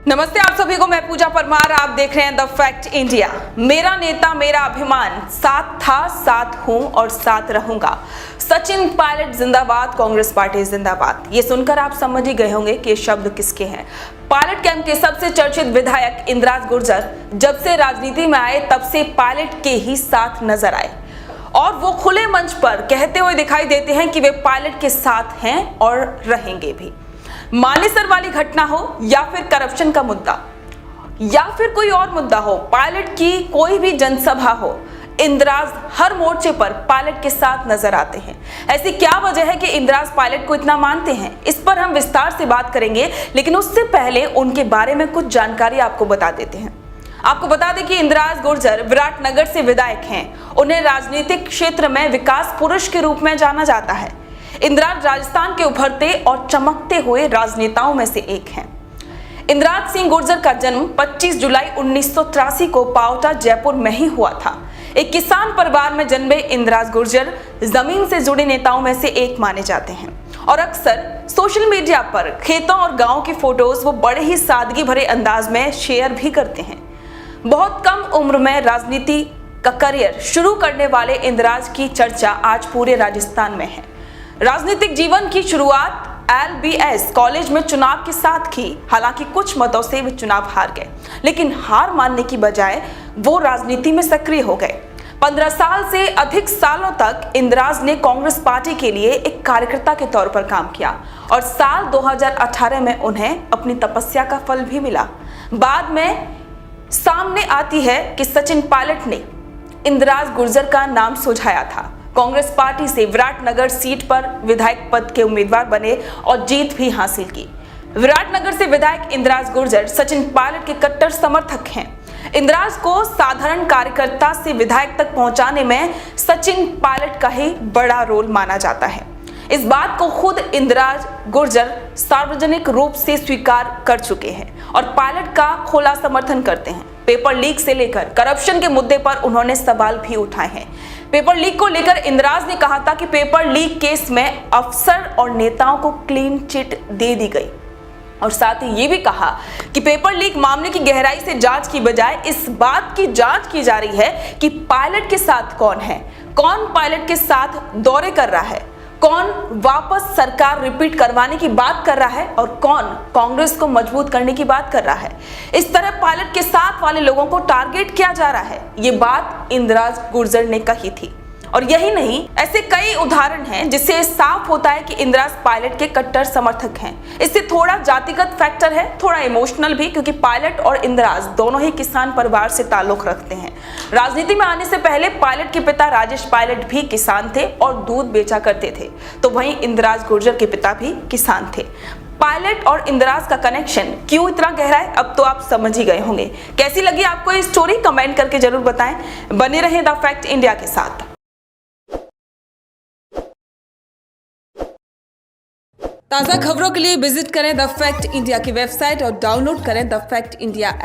नमस्ते आप सभी को, मैं पूजा परमार। आप देख रहे हैं द फैक्ट इंडिया। मेरा नेता मेरा अभिमान, साथ था साथ हूं और साथ रहूंगा। सचिन पायलट जिंदाबाद, कांग्रेस पार्टी जिंदाबाद। ये सुनकर आप समझ ही गए होंगे कि ये शब्द किसके हैं। पायलट कैंप के सबसे चर्चित विधायक इंद्राज गुर्जर जब से राजनीति में आए तब से पायलट के ही साथ नजर आए और वो खुले मंच पर कहते हुए दिखाई देते हैं कि वे पायलट के साथ हैं और रहेंगे भी। मानेसर वाली घटना हो या फिर करप्शन का मुद्दा या फिर कोई और मुद्दा हो, पायलट की कोई भी जनसभा हो, इंद्राज हर मोर्चे पर पायलट के साथ नजर आते हैं। ऐसी क्या वजह है कि इंद्राज पायलट को इतना मानते हैं? इस पर हम विस्तार से बात करेंगे, लेकिन उससे पहले उनके बारे में कुछ जानकारी आपको बता देते हैं। आपको बता दें कि इंद्राज गुर्जर विराटनगर से विधायक हैं। उन्हें राजनीतिक क्षेत्र में विकास पुरुष के रूप में जाना जाता है। इंद्राज राजस्थान के उभरते और चमकते हुए राजनेताओं में से एक हैं। इंद्राज सिंह गुर्जर का जन्म 25 जुलाई 1983 को पाओटा, जयपुर में ही हुआ था। एक किसान परिवार में जन्मे इंद्राज गुर्जर जमीन से जुड़े नेताओं में से एक माने जाते हैं और अक्सर सोशल मीडिया पर खेतों और गांव की फोटोज वो बड़े ही सादगी भरे अंदाज में शेयर भी करते हैं। बहुत कम उम्र में राजनीति का करियर शुरू करने वाले इंद्राज की चर्चा आज पूरे राजस्थान में है। राजनीतिक जीवन की शुरुआत LBS कॉलेज में चुनाव के साथ की। हालांकि कुछ मतों से वे चुनाव हार गए, लेकिन हार मानने की बजाय वो राजनीति में सक्रिय हो गए। 15 साल से अधिक सालों तक इंद्राज ने कांग्रेस पार्टी के लिए एक कार्यकर्ता के तौर पर काम किया और साल 2018 में उन्हें अपनी तपस्या का फल भी मिला। बाद में सामने आती है कि सचिन पायलट ने इंद्राज गुर्जर का नाम सुझाया था। कांग्रेस पार्टी से विराटनगर सीट पर विधायक पद के उम्मीदवार बने और जीत भी हासिल की। विराटनगर से विधायक इंद्राज गुर्जर सचिन पायलट के कट्टर समर्थक हैं। इंद्राज को साधारण कार्यकर्ता से विधायक तक पहुंचाने में सचिन पायलट का ही बड़ा रोल माना जाता है। इस बात को खुद इंद्राज गुर्जर सार्वजनिक रूप से स्वीकार कर चुके हैं और पायलट का खुला समर्थन करते हैं। पेपर लीक से लेकर करप्शन के मुद्दे पर उन्होंने सवाल भी उठाए हैं। पेपर लीक को लेकर इंद्राज ने कहा था कि पेपर लीक केस में अफसर और नेताओं को क्लीन चिट दे दी गई और साथ ही ये भी कहा कि पेपर लीक मामले की गहराई से जांच की बजाय इस बात की जांच की जा रही है कि पायलट के साथ कौन है, कौन पायलट के साथ दौरे कर रहा है, कौन वापस सरकार रिपीट करवाने की बात कर रहा है और कौन कांग्रेस को मजबूत करने की बात कर रहा है। इस तरह पायलट के साथ वाले लोगों को टारगेट किया जा रहा है, ये बात इंद्राज गुर्जर ने कही थी। और यही नहीं, ऐसे कई उदाहरण हैं जिससे साफ होता है कि इंद्राज पायलट के कट्टर समर्थक हैं। इससे थोड़ा जातिगत फैक्टर है, थोड़ा इमोशनल भी, क्योंकि पायलट और इंद्राज दोनों ही किसान परिवार से ताल्लुक रखते हैं। राजनीति में आने से पहले पायलट के पिता राजेश पायलट भी किसान थे और दूध बेचा करते थे, तो वहीं इंद्राज गुर्जर के पिता भी किसान थे। पायलट और इंद्राज का कनेक्शन क्यों इतना गहरा है, अब तो आप समझ ही गए होंगे। कैसी लगी आपको ये स्टोरी, कमेंट करके जरूर बताएं। बने रहें द फैक्ट इंडिया के साथ। ताज़ा खबरों के लिए विजिट करें द फैक्ट इंडिया की वेबसाइट और डाउनलोड करें द फैक्ट इंडिया ऐप।